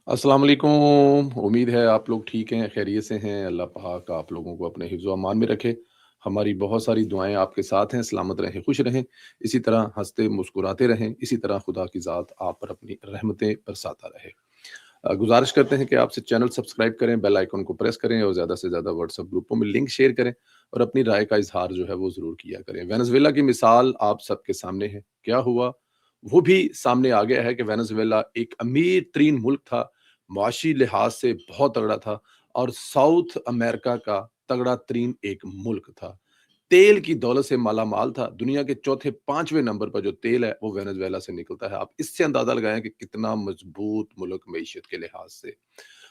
अस्सलाम वालेकुम। उम्मीद है आप लोग ठीक हैं, खैरियत से हैं। अल्लाह पाक आप लोगों को अपने हिफ्ज़ व अमान में रखे। हमारी बहुत सारी दुआएँ आपके साथ हैं, सलामत रहें, खुश रहें। इसी तरह हँसते मुस्कुराते रहें, इसी तरह खुदा की ज़ात आप पर अपनी रहमतें बरसाता रहे। गुज़ारिश करते हैं कि आपसे चैनल सब्सक्राइब करें, बेल आइकन को प्रेस करें और ज़्यादा से ज़्यादा व्हाट्सएप ग्रुपों में लिंक शेयर करें और अपनी राय का इज़हार जो है वो ज़रूर किया करें। वेनेज़ुएला की मिसाल आप सबके सामने है। क्या हुआ? वो भी सामने आ गया है कि वेनेज़ुएला एक अमीर तरीन मुल्क था, मुआशी लिहाज से बहुत तगड़ा था और साउथ अमेरिका का तगड़ा तरीन एक मुल्क था। तेल की दौलत से माला-माल था। दुनिया के चौथे 5वें नंबर पर जो तेल है, वो वेनेज़ुएला से निकलता है। आप इससे अंदाज़ा लगाएँ कि कितना मज़बूत मुल्क मईशत के लिहाज से।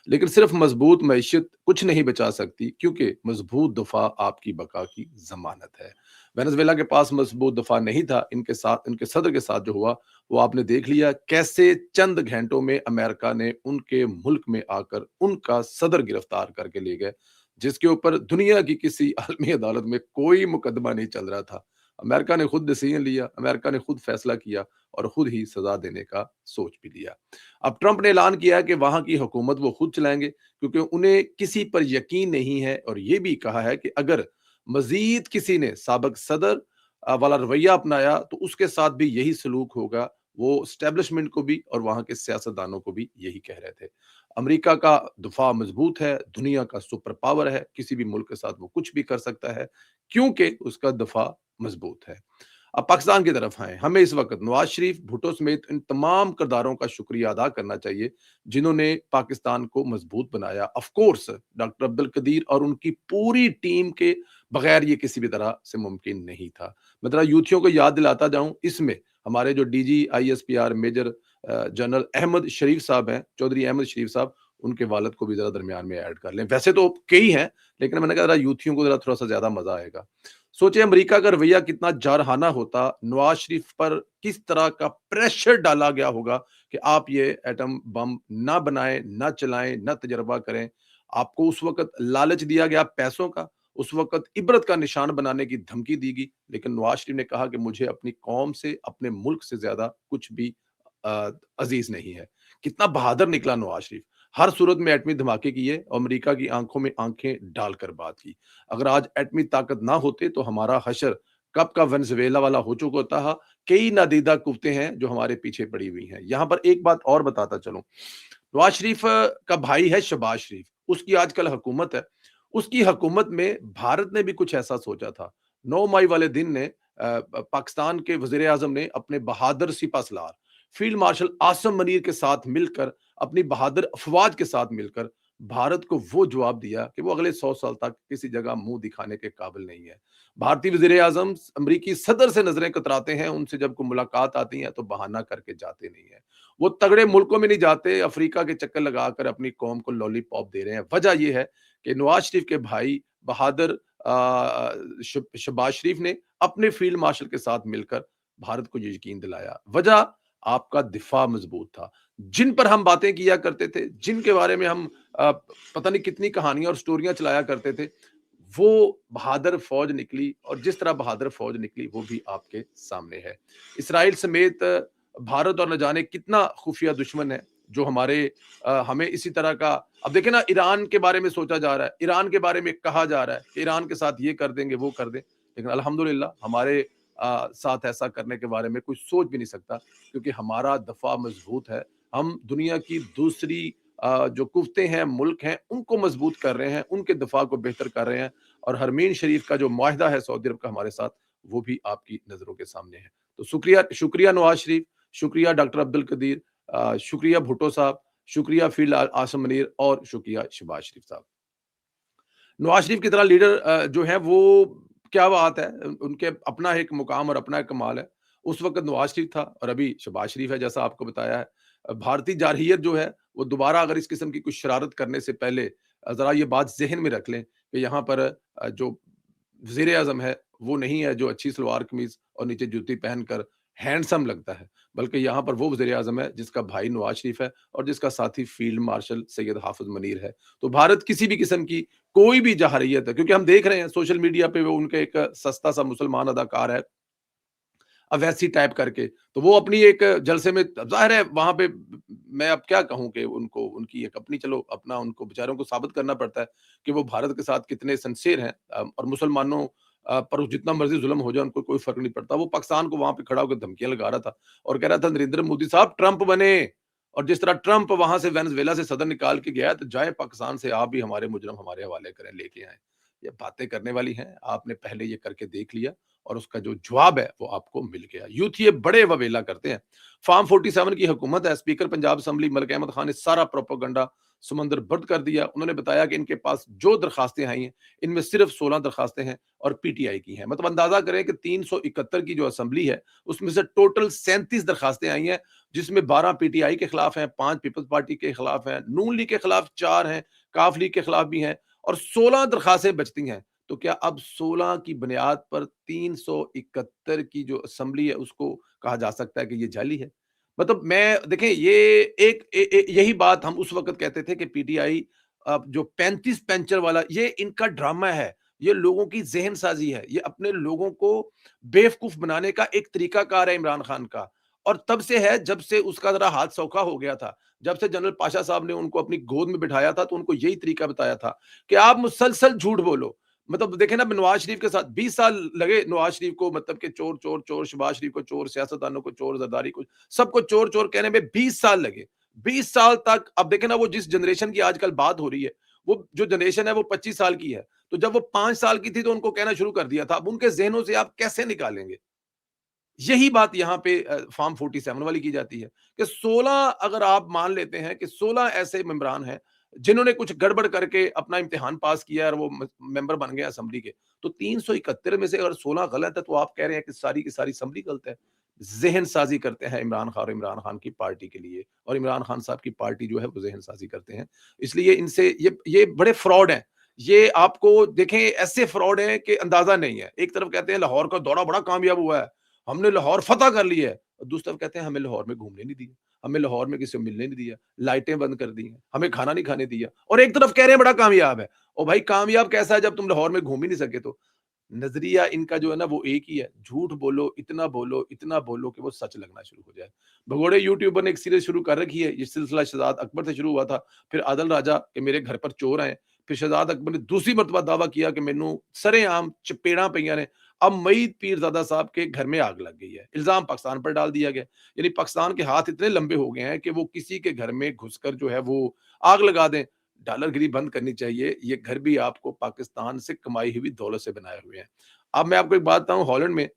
लेकिन सिर्फ़ मज़बूत मईशत कुछ नहीं बचा सकती क्योंकि मज़बूत दफ़ा आपकी बका की ज़मानत है। वेनेज़ुएला के पास मज़बूत दफ़ा नहीं था। इनके सदर के साथ जो हुआ, वो आपने देख लिया कैसे चंद घंटों में अमेरिका ने उनके मुल्क में आकर उनका सदर गिरफ्तार करके ले गए। जिसके ऊपर दुनिया की किसी आलमी अदालत में कोई मुकदमा नहीं चल रहा था। अमेरिका ने खुद डिसीजन लिया, अमेरिका ने खुद फैसला किया और खुद ही सज़ा देने का सोच भी लिया। अब ट्रंप ने ऐलान किया है कि वहाँ की हुकूमत वो खुद चलाएँगे क्योंकि उन्हें किसी पर यकीन नहीं है और ये भी कहा है कि अगर मज़ीद किसी ने साबिक़ सदर वाला रवैया अपनाया तो उसके साथ भी यही सलूक होगा। वो एस्टेब्लिशमेंट को भी और वहाँ के सियासतदानों को भी यही कह रहे थे। अमेरिका का दफ़ा मज़बूत है, दुनिया का सुपर पावर है, किसी भी मुल्क के साथ वो कुछ भी कर सकता है, क्योंकि उसका दफ़ा मज़बूत है। अब पाकिस्तान की तरफ आएँ, हमें इस वक़्त नवाज़ शरीफ, भुट्टो समेत इन तमाम किरदारों का शुक्रिया अदा करना चाहिए, जिन्होंने पाकिस्तान को मज़बूत बनाया। Of course doctor Abdul Qadeer और उनकी पूरी टीम के बगैर ये किसी भी तरह से मुमकिन नहीं था। मैं ज़रा यूथियों को याद दिलाता जाऊँ, इसमें हमारे जो DG ISPR major general Ahmed Sharif साहब हैं, चौधरी अहमद शरीफ साहब, उनके वालिद को भी ज़रा दरमियान में ऐड कर लें। वैसे तो कई हैं, लेकिन मैंने कहा ज़रा यूथियों को ज़रा थोड़ा-सा ज़्यादा मज़ा आएगा। सोचिए अमेरिका का रवैया कितना जारहाना होता, नवाज़ शरीफ पर किस तरह का प्रेशर डाला गया होगा कि आप ये एटम बम ना बनाएँ, ना चलाएँ, ना तजर्बा करें। आपको उस वक़्त लालच दिया गया पैसों का, उस वक़्त इबरत का निशान बनाने की धमकी दी गई, लेकिन नवाज़ शरीफ ने कहा कि मुझे अपनी कौम से, अपने मुल्क से ज़्यादा कुछ भी अज़ीज़ नहीं है। कितना बहादुर निकला नवाज़ शरीफ। हर सूरत में एटमी धमाके किए और अमेरिका की आँखों में आँखें डालकर बात की। अगर आज एटमी ताकत ना होते तो हमारा हशर कब का वेनेज़ुएला वाला हो चुका होता। कई नादीदा कुव्वतें हैं जो हमारे पीछे पड़ी हुई हैं। यहाँ पर एक बात और बताता चलूँ, नवाज़ शरीफ का भाई है शहबाज शरीफ, उसकी आजकल हुकूमत है। उसकी हुकूमत में भारत ने भी कुछ ऐसा सोचा था। 9 मई वाले दिन ने पाकिस्तान के वज़ीर-ए-आज़म ने अपने बहादुर सिपहसालार फील्ड मार्शल आसिम मुनीर के साथ मिलकर, अपनी बहादुर अफ़वाज के साथ मिलकर भारत को वो जवाब दिया कि वो अगले 100 साल तक किसी जगह मुँह दिखाने के काबिल नहीं है। भारतीय वज़ीर-ए-आज़म अमरीकी सदर से नज़रें कतराते हैं, उनसे जब कोई मुलाकात आती है तो बहाना करके जाते नहीं हैं। वो तगड़े मुल्कों में नहीं जाते, अफ्रीका के चक्कर लगाकर अपनी कौम को लॉलीपॉप दे रहे हैं। वजह ये है कि नवाज़ शरीफ के भाई बहादुर शहबाज शरीफ ने अपने फील्ड मार्शल के साथ मिलकर भारत को ये यकीन दिलाया। वजह आपका दिफा मजबूत था। जिन पर हम बातें किया करते थे, जिनके बारे में हम पता नहीं कितनी कहानियाँ और स्टोरियाँ चलाया करते थे, वो बहादुर फ़ौज निकली और जिस तरह बहादुर फ़ौज निकली वो भी आपके सामने है। इस्राइल समेत भारत और न जाने कितना खुफिया दुश्मन है, जो हमें इसी तरह का अब देखिए ना ईरान के बारे में सोचा जा रहा है, ईरान के बारे में कहा जा रहा है कि ईरान के साथ ये कर देंगे, वो कर दें। लेकिन अल्हम्दुलिल्लाह हमारे साथ ऐसा करने के बारे में कोई सोच भी नहीं सकता क्योंकि हमारा दफ़ा मज़बूत है। हम दुनिया की दूसरी जो कुव्वतें हैं, मुल्क हैं, उनको मज़बूत कर रहे हैं, उनके दफ़ा को बेहतर कर रहे हैं और हरमीन शरीफ का जो मुआहिदा है सऊदी अरब का हमारे साथ, वो भी आपकी नज़रों के सामने है। तो शुक्रिया शुक्रिया नवाज़ शरीफ, शुक्रिया डॉक्टर अब्दुल कदीर, शुक्रिया भुट्टो साहब, शुक्रिया फील्ड आसिम मुनीर और शुक्रिया शहबाज शरीफ साहब। नवाज़ शरीफ की तरह लीडर जो है वो क्या बात है, उनके अपना एक मुकाम और अपना एक कमाल है। उस वक़्त नवाज़ शरीफ था और अभी शहबाज शरीफ है जैसा आपको बताया है। भारतीय जारहियत जो है वो दोबारा अगर इस किस्म की कुछ शरारत करने से पहले ज़रा ये बात ज़हन में रख लें कि यहाँ पर जो वज़ीर-ए-आज़म है वो नहीं है जो अच्छी सलवार-कमीज़ और नीचे जूती पहनकर हैंडसम लगता है। बल्कि यहाँ पर वो वज़ीर-ए-आज़म है जिसका भाई नवाज़ शरीफ है और जिसका साथी फील्ड मार्शल सैयद हाफ़िज़ मुनीर है। तो भारत किसी भी किस्म की कोई भी जहारियत है क्योंकि हम देख रहे हैं सोशल मीडिया पे वो उनका एक सस्ता सा मुसलमान अदाकार है अवैसी टाइप करके। तो वो अपनी एक जलसे में ज़ाहिर है वहाँ पे मैं अब क्या कहूँ कि उनको उनकी एक अपनी चलो अपना उनको बेचारों को साबित करना पड़ता है कि वो भारत के साथ कितने सिंसियर हैं और मुसलमानों पर जितना मर्ज़ी ज़ुल्म हो जाए उनको कोई फ़र्क नहीं पड़ता। वो पाकिस्तान को वहाँ पे खड़ा होकर धमकियाँ लगा रहा था और कह रहा था नरेंद्र मोदी साहब ट्रंप बने और जिस तरह ट्रंप वहाँ से वेनेज़ुएला से सदर निकाल के गया है, तो जाएँ पाकिस्तान से आप भी हमारे मुजरिम हमारे हवाले करें, लेके आएँ। ये बातें करने वाली हैं, आपने पहले ये करके देख लिया और उसका जो जवाब है वो आपको मिल गया। यूथ ये बड़े ववेला करते हैं। फार्म 47 की हुकूमत है, स्पीकर पंजाब असेंबली मलिक अहमद खान ने सारा प्रोपेगेंडा समंदर बर्द कर दिया। उन्होंने बताया कि इनके पास जो दरखास्तें आई हैं, इनमें सिर्फ 16 दरखास्तें हैं और पीटीआई की हैं। मतलब अंदाजा करें कि 371 की जो असेंबली है, उसमें से टोटल 37 दरखास्तें आई हैं, जिसमें 12 पीटीआई के खिलाफ हैं, 5 पीपल्स पार्टी के खिलाफ हैं, नून लीग के खिलाफ 4 हैं, काफ लीग के खिलाफ भी हैं और 16 दरखास्तें बचती हैं। तो क्या अब 16 की बुनियाद पर 371 की जो असेंबली है उसको कहा जा सकता है कि ये जाली है? मतलब मैं देखें ये एक यही बात हम उस वक़्त कहते थे कि पीटीआई जो 35 पेंचर वाला ये इनका ड्रामा है। ये लोगों की ज़हन-साज़ी है। ये अपने लोगों को बेवकूफ़ बनाने का एक तरीक़ाकार है इमरान खान का। और तब से है जब से उसका ज़रा हाथ सौखा हो गया था। जब से जनरल पाशा साहब ने उनको अपनी गोद में बिठाया था तो उनको यही तरीका बताया था कि आप मुसलसल झूठ बोलो। मतलब देखें ना नवाज शरीफ के साथ 20 साल लगे नवाज शरीफ को मतलब कि चोर चोर चोर, शहबाज शरीफ को चोर, सियासतदानों को चोर, जरदारी को सबको चोर चोर कहने में 20 साल लगे। 20 साल तक अब देखें ना वो जिस जनरेशन की आजकल बात हो रही है वो जो जनरेशन है वो 25 साल की है। तो जब वो 5 साल की थी तो उनको कहना शुरू कर दिया था। अब उनके जहनों से आप कैसे निकालेंगे? यही बात यहाँ पे फॉर्म 47 वाली की जाती है कि 16 अगर आप मान लेते हैं कि 16 ऐसे मेंबरान हैं जिन्होंने कुछ गड़बड़ करके अपना इम्तिहान पास किया और वो मेंबर बन गए असेंबली के, तो 371 में से अगर 16 गलत है तो आप कह रहे हैं कि सारी की सारी असेंबली गलत है। जहन साजी करते हैं इमरान खान और इमरान खान की पार्टी के लिए और इमरान खान साहब की पार्टी जो है वो जहन साजी करते हैं। इसलिए इनसे ये बड़े फ्रॉड हैं। ये आपको देखें ऐसे फ्रॉड हैं कि अंदाजा नहीं है। एक तरफ कहते हैं लाहौर का दौरा बड़ा कामयाब हुआ है, हमने लाहौर फतह कर लिया है। और दूसरी तरफ कहते हैं हमें लाहौर में घूमने नहीं दिया, हमें लाहौर में किसी से मिलने नहीं दिया, लाइटें बंद कर दी हैं, हमें खाना नहीं खाने दिया और एक तरफ कह रहे हैं बड़ा कामयाब है। और भाई कामयाब कैसा है जब तुम लाहौर में घूम ही नहीं सके तो? नज़रिया इनका जो है ना वो एक ही है, झूठ बोलो, इतना बोलो कि वो सच लगना शुरू हो जाए। भगोड़े यूट्यूबर ने एक सीरीज़ शुरू कर रखी है, ये सिलसिला शहज़ाद अकबर से शुरू हुआ था, फिर आदिल राजा के मेरे घर पर चोर आए, फिर शहज़ाद अकबर ने दूसरी मर्तबा दावा किया कि मैनू सरेआम चपेड़ां पईयां ने। अब मईद पीरज़ादा साहब के घर में आग लग गई है, इल्ज़ाम पाकिस्तान पर डाल दिया गया। यानी पाकिस्तान के हाथ इतने लंबे हो गए हैं कि वो किसी के घर में घुसकर जो है वो आग लगा दें। डॉलरगिरी बंद करनी चाहिए, ये घर भी आपको पाकिस्तान से कमाई हुई दौलत से बनाए हुए हैं। अब मैं आपको एक बात बताऊँ हॉलैंड में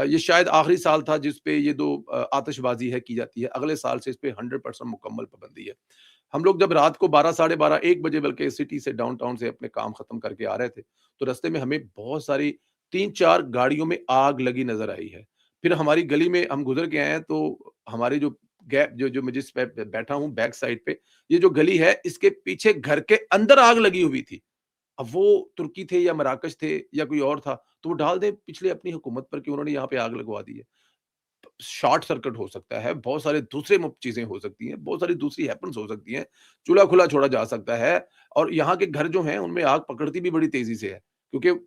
ये शायद आखिरी साल था जिस पे ये 2 आतिशबाज़ी है की जाती है। अगले साल से इस पे 100% मुकम्मल पाबंदी है। हम लोग जब रात को 12 साढ़े 12 1 बजे बल्कि सिटी से डाउनटाउन से अपने काम खत्म करके आ रहे थे, तो रास्ते में हमें बहुत सारी 3-4 गाड़ियों में आग लगी नज़र आई है। फिर हमारी गली में हम गुज़र के आए हैं तो हमारे जो गैप जो जो मैं जिस पे बैठा हूँ बैक साइड पे, ये जो गली है इसके पीछे घर के अंदर आग लगी हुई थी। अब वो तुर्की थे या मराकश थे या कोई और था, तो वो डाल दें पिछले अपनी हुकूमत पर कि उन्होंने यहाँ पे आग लगवा दी है। शॉर्ट सर्किट हो सकता है, बहुत सारे दूसरे चीज़ें हो सकती हैं, बहुत सारी दूसरी हैपन्स हो सकती हैं, चूल्हा खुला छोड़ा जा सकता है और यहाँ के घर जो हैं, उनमें आग पकड़ती भी बड़ी तेज़ी से है, क्योंकि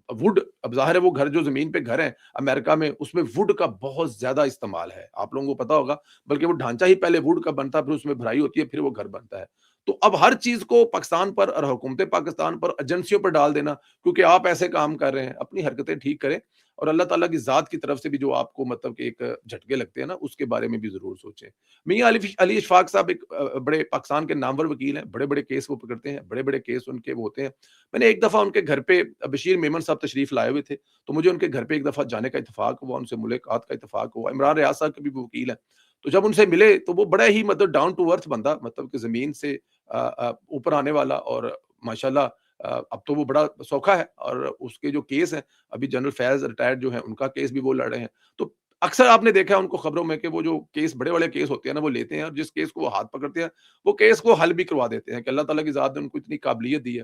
वुड अब ज़ाहिर है वो घर जो ज़मीन पे घर हैं, अमेरिका में उसमें वुड का बहुत ज़्यादा इस्तेमाल है, आप लोगों को पता होगा, बल्कि वो ढांचा ही पहले वुड का बनता है, फिर उसमें भराई होती है, फिर वो घर बनता है। तो अब हर चीज़ को पाकिस्तान पर और हुकूमत पाकिस्तान पर, एजेंसियों पर डाल देना, क्योंकि आप ऐसे काम कर रहे हैं, अपनी हरकतें ठीक करें और अल्लाह ताला की ज़ात की तरफ से भी जो आपको मतलब कि एक झटके लगते हैं ना, उसके बारे में भी ज़रूर सोचें। मियाँ अली इशफ़ाक़ साहब एक बड़े पाकिस्तान के नामवर वकील हैं, बड़े-बड़े केस वो पकड़ते हैं, बड़े-बड़े केस उनके वो होते हैं। मैंने एक दफ़ा उनके घर पे बशीर मेमन साहब तशरीफ़ लाए हुए थे, तो मुझे उनके घर पे एक दफ़ा जाने का इत्तेफ़ाक हुआ, उनसे मुलाकात का इत्तेफ़ाक हुआ। इमरान रियाज साहब के भी वो वकील हैं, तो जब उनसे मिले तो वो बड़ा ही मतलब डाउन टू अर्थ बंदा मतलब कि ज़मीन से ऊपर आने वाला और माशाल्लाह अब तो वो बड़ा सौखा है और उसके जो केस हैं, अभी जनरल फैज़ रिटायर्ड जो हैं, उनका केस भी वो लड़ रहे हैं। तो अक्सर आपने देखा है उनको खबरों में कि वो जो केस बड़े वाले केस होते हैं ना, वो लेते हैं और जिस केस को वो हाथ पकड़ते हैं, वो केस को हल भी करवा देते हैं कि अल्लाह ताला की ज़ात ने उनको इतनी काबिलियत दी है।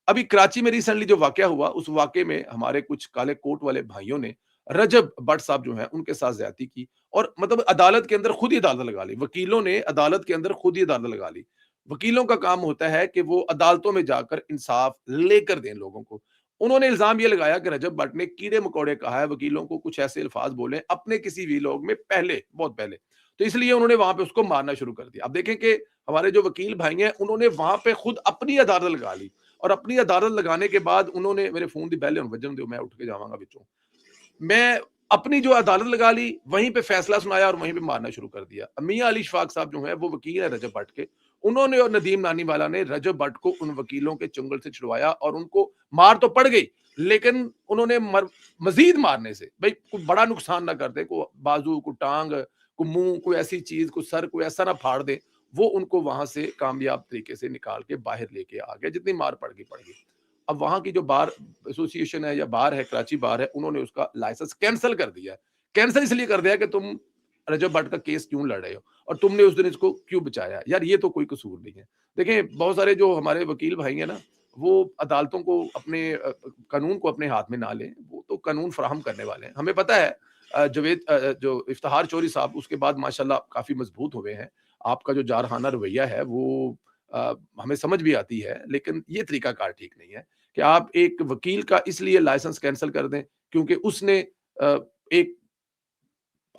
अभी कराची में रिसेंटली जो वाकया हुआ, उस वाकये में हमारे कुछ काले कोट वाले भाइयों ने रजब भट्ट साहब जो हैं, उनके साथ ज़्यादती की और मतलब अदालत के अंदर खुद ही अदालत लगा ली। वकीलों ने अदालत के अंदर खुद ही अदालत लगा ली। वकीलों का काम होता है कि वो अदालतों में जाकर इंसाफ लेकर दें लोगों को। انہوں نے الزام یہ لگایا کہ رجب بٹ نے کیڑے مکوڑے کہا ہے وکیلوں کو، کچھ ایسے الفاظ بولے اپنے کسی ویلاگ میں پہلے، بہت پہلے، تو اس لیے انہوں نے وہاں پہ اس کو مارنا شروع کر دیا۔ اب دیکھیں کہ ہمارے جو وکیل بھائی ہیں انہوں نے وہاں پہ خود اپنی عدالت لگا لی، اور اپنی عدالت لگانے کے بعد انہوں نے میرے فون دی بیل وجن دیو، میں اٹھ کے جاواں گا بچوں، میں اپنی جو عدالت لگا لی، وہیں پہ فیصلہ سنایا اور وہیں پہ مارنا شروع کر دیا۔ میاں علی شفاق صاحب جو ہیں وہ وکیل ہیں رجب بٹ کے، انہوں نے اور ندیم نانی والا نے رجب بٹ کو ان وکیلوں کے چنگل سے چھڑوایا، اور ان کو مار تو پڑ گئی، لیکن انہوں نے مزید مارنے سے بھائی کوئی بڑا نقصان نہ کر دے، کوئی بازو، کوئی ٹانگ، کوئی منہ، کوئی ایسی چیز، کوئی سر، کوئی ایسا نہ پھاڑ دے، وہ ان کو وہاں سے کامیاب طریقے سے نکال کے باہر لے کے آ گئے۔ جتنی مار پڑ گئی پڑ گئی۔ اب وہاں کی جو بار ایسوسی ایشن ہے یا بار ہے، کراچی بار ہے، انہوں نے اس کا لائسنس کینسل کر دیا ہے۔ کینسل اس لیے کر دیا کہ تم رجب بٹ کا کیس کیوں لڑ رہے ہو، اور تم نے اس دن اس کو کیوں بچایا؟ یار یہ تو کوئی قصور نہیں ہے۔ دیکھیں بہت سارے جو ہمارے وکیل بھائی ہیں نا، وہ عدالتوں کو اپنے قانون کو اپنے ہاتھ میں نہ لیں، وہ تو قانون فراہم کرنے والے ہیں۔ ہمیں پتہ ہے جوید جو افتخار چوری صاحب اس کے بعد ماشاءاللہ کافی مضبوط ہوئے ہیں۔ آپ کا جو جارحانہ رویہ ہے وہ ہمیں سمجھ بھی آتی ہے، لیکن یہ طریقہ کار ٹھیک نہیں ہے کہ آپ ایک وکیل کا اس لیے لائسنس کینسل کر دیں کیونکہ اس نے ایک،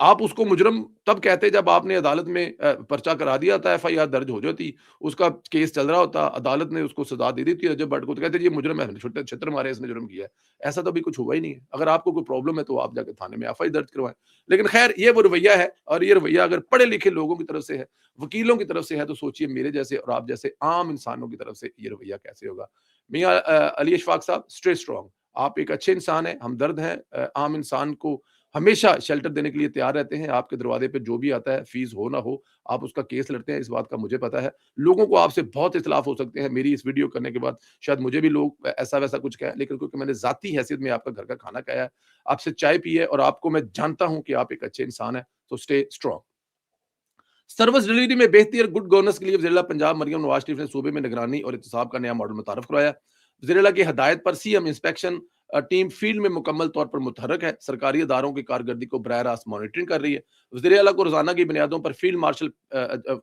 آپ اس کو مجرم تب کہتے جب آپ نے عدالت میں پرچہ کرا دیا تھا، ایف آئی آر درج ہو جاتی، اس کا کیس چل رہا ہوتا، عدالت نے اس کو سزا دے دی تھی رجب بٹ کو، تو کہتے جی یہ مجرم ہے، چھتر مارے اس نے جرم کیا ہے۔ ایسا تو بھی کچھ ہوا ہی نہیں ہے۔ اگر آپ کو کوئی پرابلم ہے تو آپ جا کے تھانے میں ایف آئی درج کروائیں۔ لیکن خیر یہ وہ رویہ ہے، اور یہ رویہ اگر پڑھے لکھے لوگوں کی طرف سے ہے، وکیلوں کی طرف سے ہے، تو سوچئے میرے جیسے اور آپ جیسے عام انسانوں کی طرف سے یہ رویہ کیسے ہوگا۔ میاں علی اشفاق صاحب اسٹے اسٹرانگ، آپ ایک اچھے انسان ہیں، ہمدرد ہیں، عام انسان کو ہمیشہ شیلٹر دینے کے لیے تیار رہتے ہیں۔ آپ کے دروازے پہ جو بھی آتا ہے، فیس ہو نہ ہو، آپ اس کا کیس لڑتے ہیں، اس بات کا مجھے پتا ہے۔ لوگوں کو آپ سے بہت اختلاف ہو سکتے ہیں، میری اس ویڈیو کرنے کے بعد شاید مجھے بھی لوگ ایسا ویسا کچھ کہیں، لیکن کیونکہ میں نے ذاتی حیثیت میں آپ کا گھر کا کھانا کھایا ہے، آپ سے چائے پی ہے، اور آپ کو میں جانتا ہوں کہ آپ ایک اچھے انسان ہیں، تو اسٹے اسٹرانگ۔ سروس ڈلیوری میں بہتری اور گڈ گورننس کے لیے وزیر اعلیٰ پنجاب مریم نواز شریف نے صوبے میں نگرانی اور احتساب کا نیا ماڈل متعارف کروایا۔ وزیر اعلیٰ کی ہدایت پر C M inspection team field میں مکمل طور پر متحرک ہے، سرکاری اداروں کی کارکردگی کو براہ راست مانیٹرنگ کر رہی ہے۔ وزیر اعلیٰ کو روزانہ کی بنیادوں پر فیلڈ مارشل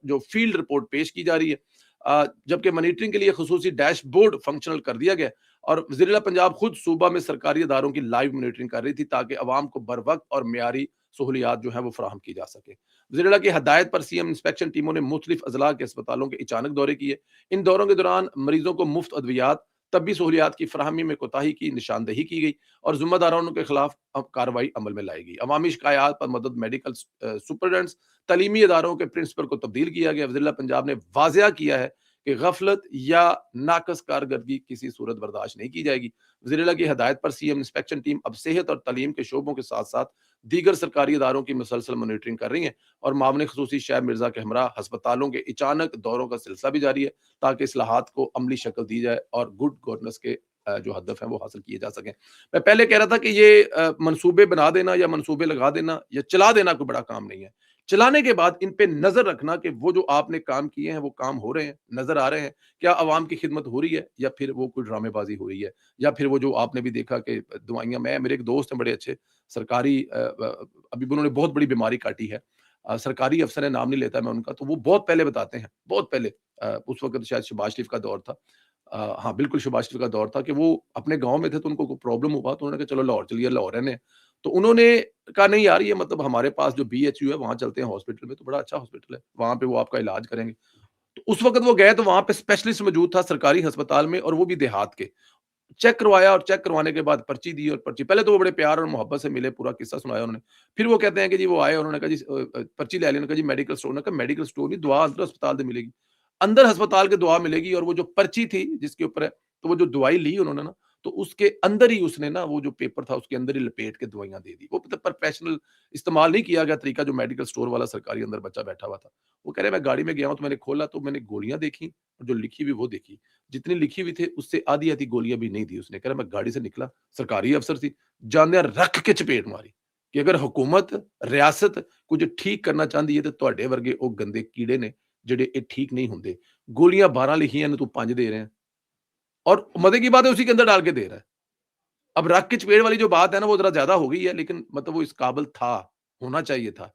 جو فیلڈ رپورٹ پیش کی جا رہی ہے، جبکہ مانیٹرنگ کے لیے خصوصی ڈیش بورڈ فنکشنل کر دیا گیا، اور وزیر اعلیٰ پنجاب خود صوبہ میں سرکاری اداروں کی لائیو مانیٹرنگ کر رہی تھی تاکہ عوام کو بر وقت اور معیاری سہولیات جو ہیں وہ فراہم کی جا سکے۔ وزیر اعلیٰ کی ہدایت پر سی ایم انسپیکشن ٹیموں نے مختلف اضلاع کے اسپتالوں کے اچانک دورے کیے۔ ان دوروں کے دوران مریضوں کو مفت ادویات، طبی سہولیات کی فراہمی میں کوتاہی کی نشاندہی کی گئی، اور ذمہ داروں کے خلاف کارروائی عمل میں لائی گئی۔ عوامی شکایات پر مدد میڈیکل سپرڈنٹس، تعلیمی اداروں کے پرنسپل کو تبدیل کیا گیا۔ وزیر اعلیٰ پنجاب نے واضح کیا ہے کہ غفلت یا ناقص کارکردگی کسی صورت برداشت نہیں کی جائے گی۔ وزیر اعلیٰ کی ہدایت پر سی ایم انسپیکشن ٹیم اب صحت اور تعلیم کے شعبوں کے ساتھ ساتھ دیگر سرکاری اداروں کی مسلسل مانیٹرنگ کر رہی ہیں، اور معاون خصوصی شعیب مرزا کے ہمراہ ہسپتالوں کے اچانک دوروں کا سلسلہ بھی جاری ہے تاکہ اصلاحات کو عملی شکل دی جائے اور گڈ گورننس کے جو ہدف ہیں وہ حاصل کیے جا سکیں۔ میں پہلے کہہ رہا تھا کہ یہ منصوبے بنا دینا یا منصوبے لگا دینا یا چلا دینا کوئی بڑا کام نہیں ہے۔ چلانے کے بعد ان پہ نظر رکھنا کہ وہ جو آپ نے کام کیے ہیں وہ کام ہو رہے ہیں، نظر آ رہے ہیں، کیا عوام کی خدمت ہو رہی ہے، یا پھر وہ کوئی ڈرامے بازی ہو رہی ہے، یا پھر وہ جو آپ نے بھی دیکھا کہ دوائیاں، میرے ایک دوست ہیں بڑے اچھے سرکاری، ابھی انہوں نے بہت بڑی بیماری کاٹی ہے، سرکاری افسر ہے، نام نہیں لیتا میں ان کا، تو وہ بہت پہلے بتاتے ہیں، بہت پہلے، اس وقت شاید شہباز شریف کا دور تھا، ہاں بالکل شہباز شریف کا دور تھا، کہ وہ اپنے گاؤں میں تھے تو ان کو کوئی پرابلم ہوا تو انہوں نے کہا چلو لاہور چلیے، لاہور رہنے ہیں، تو انہوں نے کہا نہیں یار یہ مطلب ہمارے پاس جو بی ایچ یو ہے وہاں چلتے ہیں ہاسپٹل میں، تو بڑا اچھا ہاسپٹل ہے، وہاں پہ وہ آپ کا علاج کریں گے۔ تو اس وقت وہ گئے تو وہاں پہ اسپیشلسٹ موجود تھا سرکاری ہسپتال میں، اور وہ بھی دیہات کے، چیک کروایا، اور چیک کروانے کے بعد پرچی دی، اور پرچی پہلے تو وہ بڑے پیار اور محبت سے ملے، پورا قصہ سنایا انہوں نے، پھر وہ کہتے ہیں کہ جی وہ آئے، انہوں نے کہا جی پرچی لے لی، انہوں نے کہا جی میڈیکل اسٹور، نے کہا میڈیکل اسٹور نہیں، دعا اندر ہسپتال سے ملے گی، اندر ہسپتال کے دعا ملے گی، اور وہ جو پرچی تھی جس کے اوپر ہے، تو وہ جو دوائی لی انہوں نے نا، تو اس کے اندر ہی اس نے نا وہ جو پیپر تھا اس کے اندر ہی لپیٹ کے دوائیاں دے دی، وہ پروفیشنل استعمال نہیں کیا گیا طریقہ جو میڈیکل اسٹور والا سرکاری اندر بچہ بیٹھا ہوا تھا۔ وہ کہہ رہے میں گاڑی میں گیا ہوں تو میں نے کھولا تو میں نے گولیاں دیکھی، اور جو لکھی ہوئی وہ دیکھی، جتنی لکھی ہوئی تھی اس سے آدھی آدھی گولیاں بھی نہیں دی اس نے، کہہ رہا میں گاڑی سے نکلا، سرکاری افسر تھی، جاندیاں رکھ کے چپیٹ ماری کہ اگر حکومت ریاست کچھ ٹھیک کرنا چاہتی ہے تو تواڈے ورگے او گندے کیڑے نے جڑے اے ٹھیک نہیں ہوندے، گولیاں 12 لکھیاں نے تو 5 دے رہے ہیں، اور مزے کی بات ہے اسی کے اندر ڈال کے دے رہا ہے۔ اب رکھ کے چپیڑ والی جو بات ہے نا وہ ذرا زیادہ ہو گئی ہے، لیکن مطلب وہ اس قابل تھا، ہونا چاہیے تھا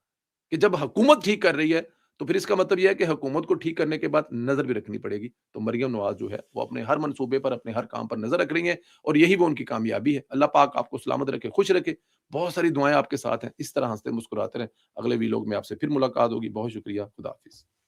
کہ جب حکومت ٹھیک کر رہی ہے تو پھر اس کا مطلب یہ ہے کہ حکومت کو ٹھیک کرنے کے بعد نظر بھی رکھنی پڑے گی۔ تو مریم نواز جو ہے وہ اپنے ہر منصوبے پر، اپنے ہر کام پر نظر رکھ رہی ہیں، اور یہی وہ ان کی کامیابی ہے۔ اللہ پاک آپ کو سلامت رکھے، خوش رکھے۔ بہت ساری دعائیں آپ کے ساتھ ہیں، اس طرح ہنستے مسکراتے رہیں۔ اگلے ویلوگ میں آپ سے پھر ملاقات ہوگی۔ بہت شکریہ، خدا حافظ۔